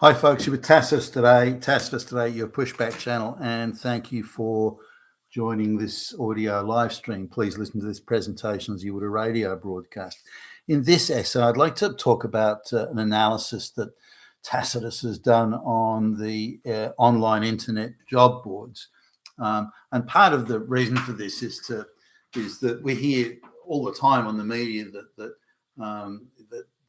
Hi, folks. You're with Tacitus today, your pushback channel, and thank you for joining this audio live stream. Please listen to this presentation as you would a radio broadcast. In this essay, I'd like to talk about an analysis that Tacitus has done on the online internet job boards. And part of the reason for this is that we hear all the time on the media that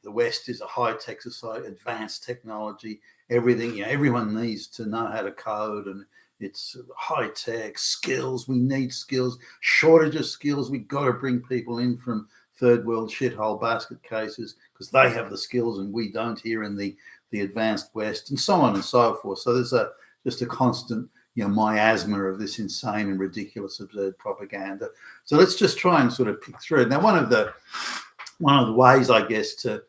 the West is a high-tech society, advanced technology, everything. Everyone needs to know how to code, and it's high-tech skills. We need skills, shortage of skills. We've got to bring people in from third world shithole basket cases because they have the skills and we don't here in the advanced West, and so on and so forth. So there's just a constant miasma of this insane and ridiculous, absurd propaganda. So let's just try and sort of pick through it. Now, one of the ways, I guess, to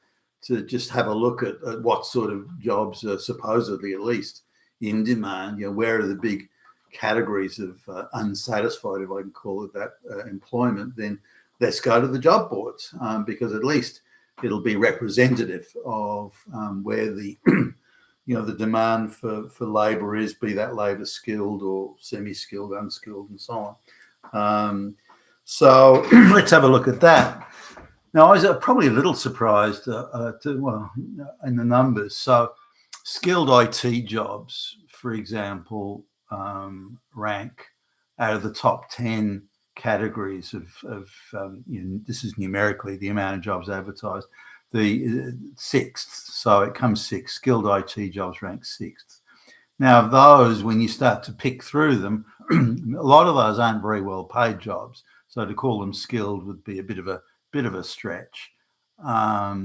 just have a look at what sort of jobs are supposedly, at least, in demand. Where are the big categories of unsatisfied, if I can call it that, employment? Then let's go to the job boards, because at least it'll be representative of where the the demand for labour is, be that labour skilled or semi-skilled, unskilled, and so on. So let's have a look at that. Now, I was probably a little surprised in the numbers. So skilled IT jobs, for example, rank out of the top 10 categories of this is numerically the amount of jobs advertised, the sixth. So it comes sixth. Skilled IT jobs rank sixth. Now, those, when you start to pick through them, a lot of those aren't very well paid jobs. So to call them skilled would be a bit of a stretch. Now,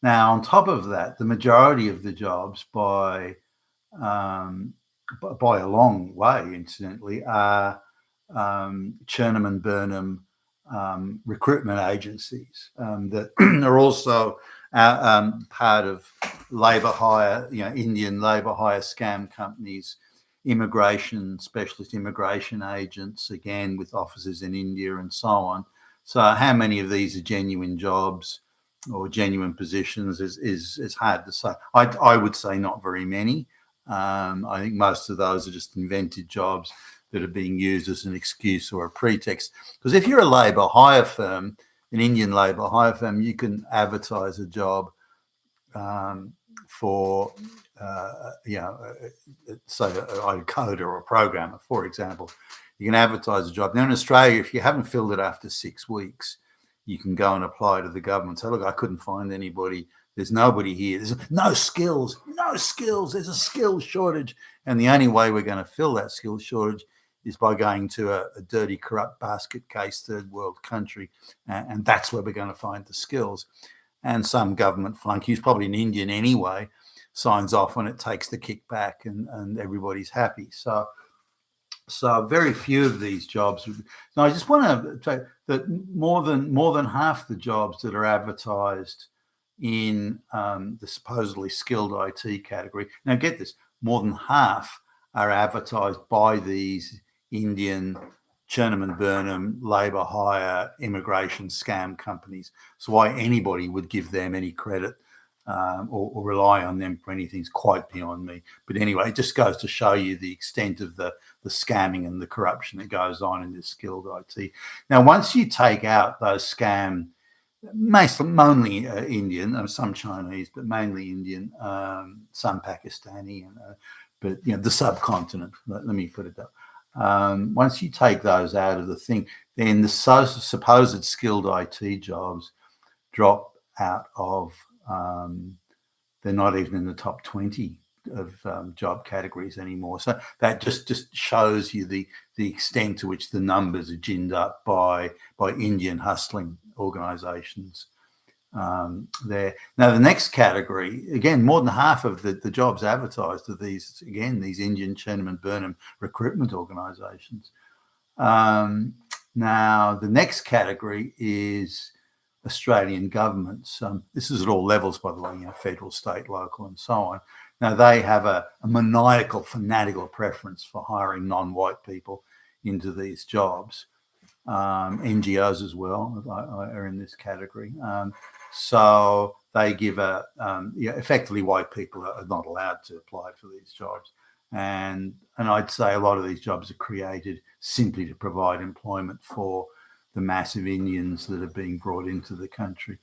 on top of that, the majority of the jobs, by a long way, incidentally, are Chernham and Burnham recruitment agencies that are also part of labour hire, Indian labour hire scam companies, specialist immigration agents, again with offices in India and so on. So how many of these are genuine jobs or genuine positions is hard to say. I would say not very many. I think most of those are just invented jobs that are being used as an excuse or a pretext. Because if you're a labour hire firm, an Indian labour hire firm, you can advertise a job for, say, a coder or a programmer, for example. You can advertise a job. Now, in Australia, if you haven't filled it after 6 weeks, you can go and apply to the government. Say, look, I couldn't find anybody. There's nobody here. There's no skills. There's a skills shortage. And the only way we're going to fill that skills shortage is by going to a dirty, corrupt basket case third world country. And that's where we're going to find the skills. And some government flunky, who's probably an Indian anyway, signs off on it, takes the kickback, and everybody's happy. So very few of these jobs. Now, I just want to say that more than half the jobs that are advertised in the supposedly skilled IT category. Now, get this: more than half are advertised by these Indian Chernham and Burnham labour hire immigration scam companies. So why anybody would give them any credit or rely on them for anything is quite beyond me. But anyway, it just goes to show you the extent of the scamming and the corruption that goes on in this skilled IT. Now, once you take out those scam, mainly Indian, some Chinese, but mainly Indian, some Pakistani, but the subcontinent. Let me put it that way. Once you take those out of the thing, then the supposed skilled IT jobs drop out of. They're not even in the top 20 of job categories anymore. So that just shows you the extent to which the numbers are ginned up by Indian hustling organisations there. Now, the next category, again, more than half of the jobs advertised are these Indian Chernham and Burnham recruitment organisations. Now, the next category is Australian governments. This is at all levels, by the way, federal, state, local, and so on. Now, they have a maniacal, fanatical preference for hiring non-white people into these jobs. NGOs as well are in this category. So they give effectively white people are not allowed to apply for these jobs. And I'd say a lot of these jobs are created simply to provide employment for the massive Indians that are being brought into the country.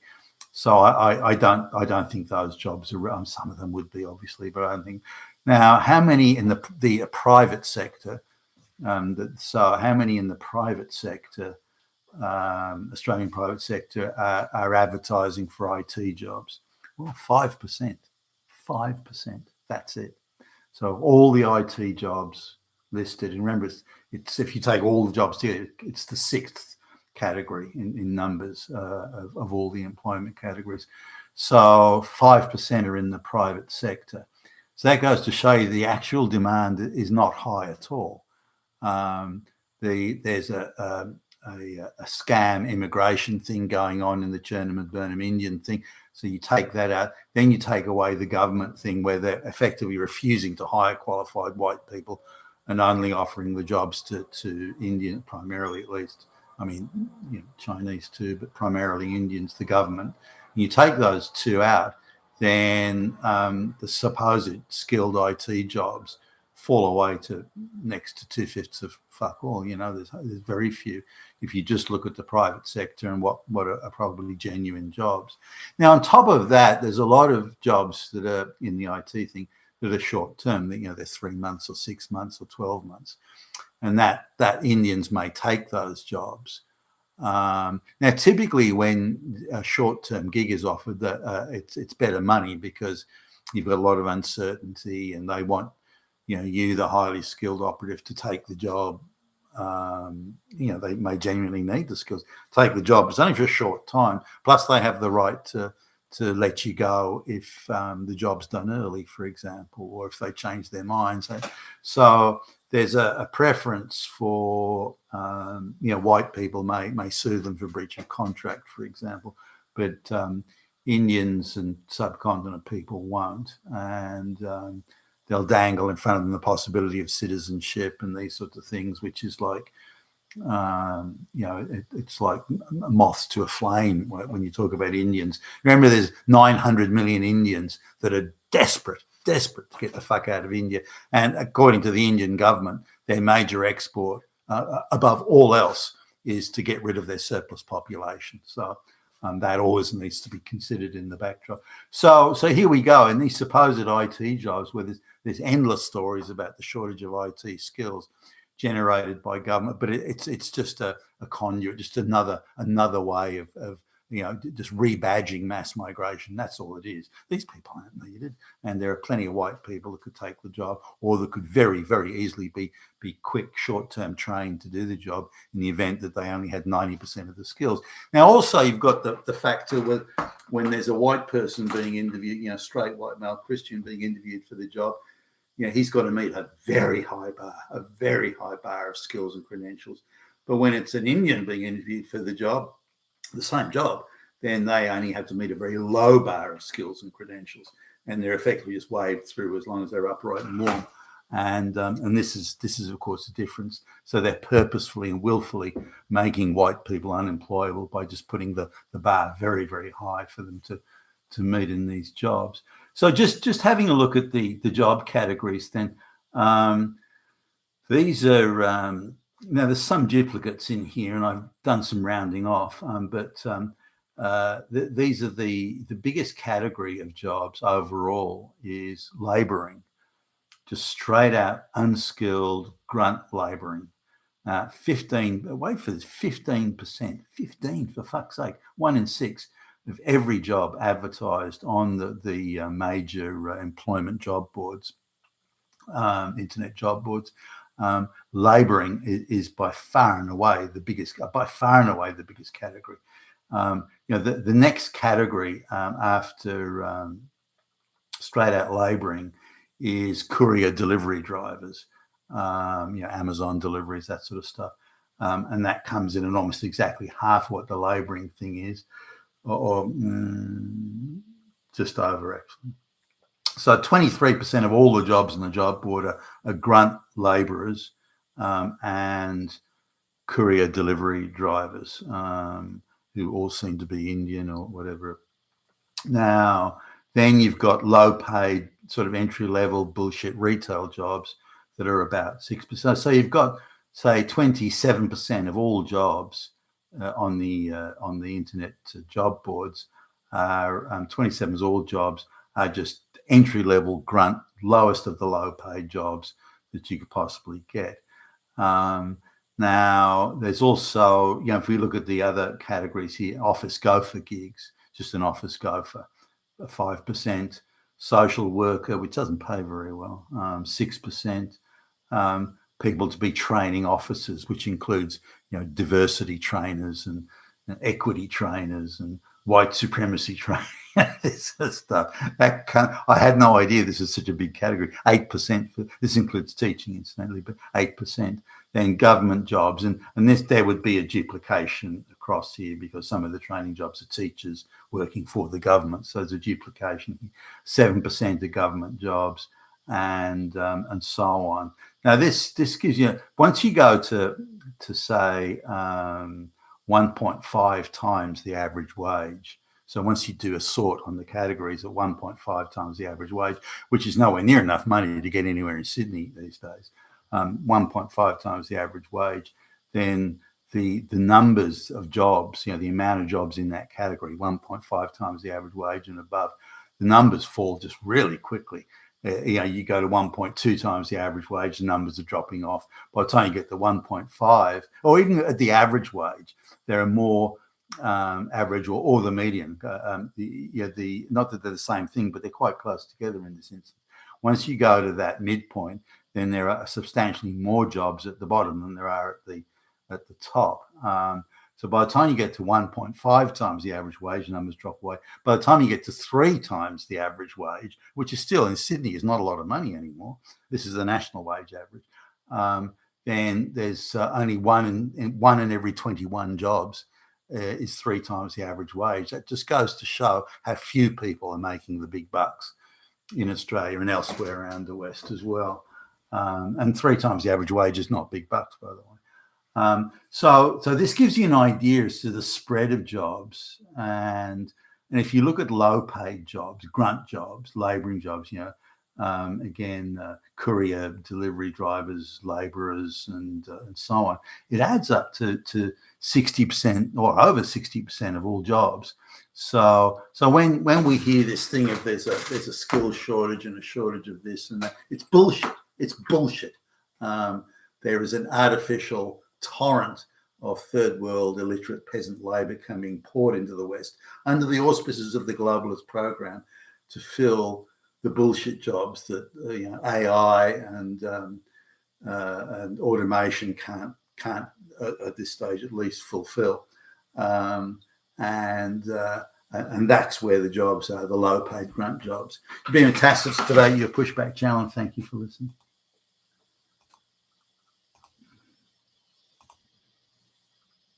So I don't think those jobs are. Some of them would be, obviously, but I don't think. Now, how many in the private sector? So how many in the private sector, Australian private sector, are advertising for IT jobs? Well, 5%. 5%. That's it. So of all the IT jobs listed, and remember, it's if you take all the jobs together, it's the sixth category in numbers of all the employment categories. So 5% are in the private sector. So that goes to show you the actual demand is not high at all. There's a scam immigration thing going on in the Chernobyl Indian thing. So you take that out, then you take away the government thing where they're effectively refusing to hire qualified white people and only offering the jobs to Indian, primarily at least. I mean, Chinese too, but primarily Indians, the government. You take those two out, then the supposed skilled IT jobs fall away to next to 2/5 of fuck all. There's very few if you just look at the private sector and what are probably genuine jobs. Now, on top of that, there's a lot of jobs that are in the IT thing that are short term. They're 3 months or 6 months or 12 months, and that Indians may take those jobs. Now, typically, when a short-term gig is offered, it's better money because you've got a lot of uncertainty, and they want you, the highly skilled operative, to take the job. They may genuinely need the skills. Take the job. It's only for a short time. Plus, they have the right to let you go if the job's done early, for example, or if they change their minds. So there's a preference for white people may sue them for breach of contract, for example, but Indians and subcontinent people won't, and they'll dangle in front of them the possibility of citizenship and these sorts of things, which is like, it's like moths to a flame when you talk about Indians. Remember, there's 900 million Indians that are desperate to get the fuck out of India. And according to the Indian government, their major export, above all else, is to get rid of their surplus population. So that always needs to be considered in the backdrop. So here we go. In these supposed IT jobs where there's endless stories about the shortage of IT skills generated by government, but it's just a conduit, just another way of just rebadging mass migration. That's all it is. These people aren't needed, and there are plenty of white people that could take the job, or that could very, very easily be quick, short-term trained to do the job in the event that they only had 90% of the skills. Now, also, you've got the factor with when there's a white person being interviewed, straight white male Christian being interviewed for the job. He's got to meet a very high bar of skills and credentials. But when it's an Indian being interviewed for the job, the same job, then they only have to meet a very low bar of skills and credentials, and they're effectively just waved through as long as they're upright and warm. And this is of course the difference. So they're purposefully and willfully making white people unemployable by just putting the bar very, very high for them to meet in these jobs. So just having a look at the job categories, then these are now there's some duplicates in here, and I've done some rounding off, but these are the biggest category of jobs overall is labouring, just straight out unskilled grunt labouring. 15%, 15 for fuck's sake, 1 in 6 of every job advertised on the major employment job boards, internet job boards. Labouring is by far and away the biggest category. The next category after straight out labouring is courier delivery drivers, Amazon deliveries, that sort of stuff. And that comes in at almost exactly half what the labouring thing is, or just over, actually. So 23% of all the jobs on the job board are grunt labourers and courier delivery drivers, who all seem to be Indian or whatever. Now, then you've got low paid sort of entry level bullshit retail jobs that are about 6%. So you've got, say, 27% of all jobs on the internet job boards are 27 of all jobs are just entry level grunt, lowest of the low paid jobs that you could possibly get. Now, there's also, if we look at the other categories here, office gopher gigs, just an office gopher, 5%, social worker, which doesn't pay very well, 6%, people to be training officers, which includes, diversity trainers and equity trainers and white supremacy trainers. This sort of stuff. I had no idea this is such a big category. 8%. This includes teaching, incidentally, but 8%. Then government jobs, and there would be a duplication across here because some of the training jobs are teachers working for the government, so there's a duplication. 7% of government jobs, and so on. Now this gives you, once you go to say 1.5 times the average wage. So once you do a sort on the categories at 1.5 times the average wage, which is nowhere near enough money to get anywhere in Sydney these days, 1.5 times the average wage, then the numbers of jobs, the amount of jobs in that category, 1.5 times the average wage and above, the numbers fall just really quickly. You go to 1.2 times the average wage, the numbers are dropping off. By the time you get to 1.5, or even at the average wage, there are more average or the median. Not that they're the same thing, but they're quite close together in this instance. Once you go to that midpoint, then there are substantially more jobs at the bottom than there are at the top. So by the time you get to 1.5 times the average wage, numbers drop away. By the time you get to 3 times the average wage, which is still in Sydney is not a lot of money anymore. This is the national wage average. Then there's only one in every 21 jobs is 3 times the average wage. That just goes to show how few people are making the big bucks in Australia and elsewhere around the West as well. And 3 times the average wage is not big bucks, by the way. So this gives you an idea as to the spread of jobs, and if you look at low paid jobs, grunt jobs, labouring jobs, courier, delivery drivers, labourers, and so on, it adds up to 60% or over 60% of all jobs. So when we hear this thing of there's a skills shortage and a shortage of this and that, it's bullshit. It's bullshit. There is an artificial torrent of third world illiterate peasant labour coming poured into the West under the auspices of the globalist program to fill the bullshit jobs that AI and automation can't at this stage at least fulfill, and that's where the jobs are, the low paid grunt jobs. You've been fantastic today, your Pushback Challenge. Thank you for listening.